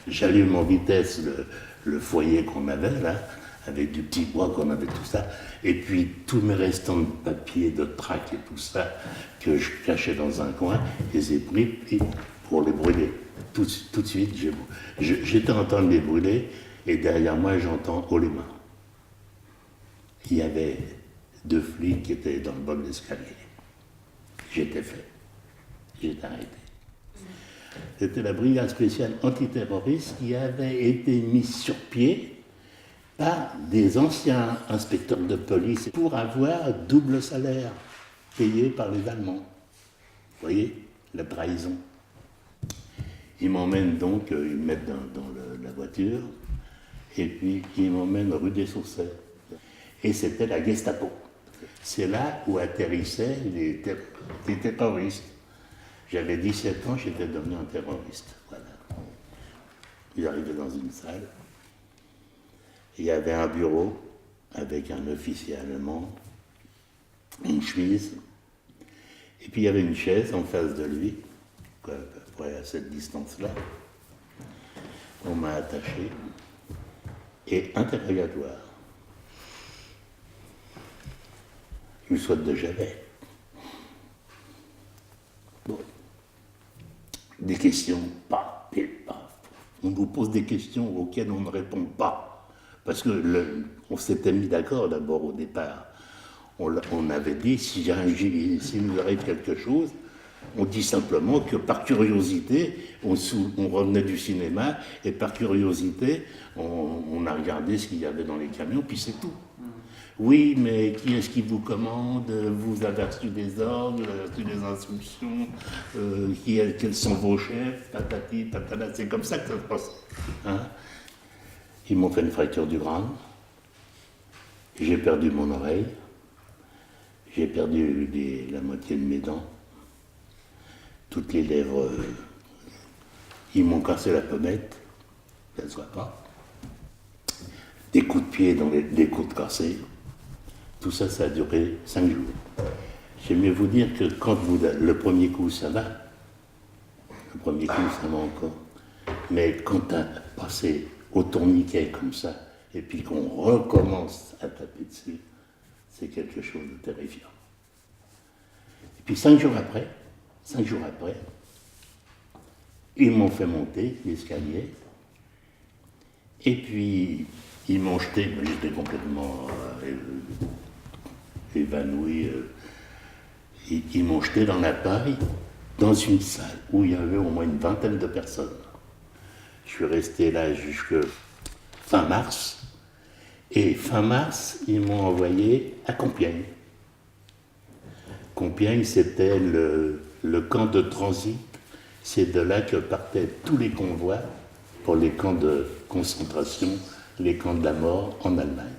J'allume en vitesse le foyer qu'on avait là, avec du petit bois qu'on avait, tout ça, et puis tous mes restants de papier, de trac et tout ça, que je cachais dans un coin, je les ai pris pour les brûler. Tout de suite, j'étais en train de les brûler, et derrière moi, j'entends haut les mains. Il y avait 2 flics qui étaient dans le bas de l'escalier. J'étais fait. J'étais arrêté. C'était la brigade spéciale antiterroriste qui avait été mise sur pied par des anciens inspecteurs de police pour avoir double salaire payé par les Allemands. Vous voyez, la trahison. Ils m'emmènent donc, ils me mettent dans la voiture, et puis ils m'emmènent rue des Saussets. Et c'était la Gestapo. C'est là où atterrissaient les terroristes. J'avais 17 ans, j'étais devenu un terroriste. Voilà. Ils arrivaient dans une salle. Il y avait un bureau avec un officier allemand, une chemise, et puis il y avait une chaise en face de lui, à peu près à cette distance-là. On m'a attaché, et interrogatoire. Une sorte de Javet. Bon. Des questions, pas, et pas. On vous pose des questions auxquelles on ne répond pas. Parce que on s'était mis d'accord d'abord au départ. On avait dit, s'il nous arrive quelque chose, on dit simplement que par curiosité, on revenait du cinéma, et par curiosité, on a regardé ce qu'il y avait dans les camions, puis c'est tout. Oui, mais qui est-ce qui vous commande? Vous avez reçu des ordres, reçu des instructions, quels sont vos chefs? Patati, patata, c'est comme ça que ça se passe. Hein? Ils m'ont fait une fracture du crâne, j'ai perdu mon oreille, j'ai perdu la moitié de mes dents, toutes les lèvres, ils m'ont cassé la pommette, ça ne se voit pas, des coups de pied dans des côtes cassées. Tout ça, ça a duré 5 jours. J'aime mieux vous dire que quand le premier coup, ça va. Le premier coup, ça va encore. Mais quand tu as passé au tourniquet comme ça, et puis qu'on recommence à taper dessus, c'est quelque chose de terrifiant. Et puis 5 jours après, ils m'ont fait monter l'escalier, et puis ils m'ont jeté, j'étais complètement évanoui, ils m'ont jeté dans la paille, dans une salle où il y avait au moins une vingtaine de personnes. Je suis resté là jusqu'à fin mars, et fin mars, ils m'ont envoyé à Compiègne. Compiègne, c'était le camp de transit, c'est de là que partaient tous les convois pour les camps de concentration, les camps de la mort en Allemagne.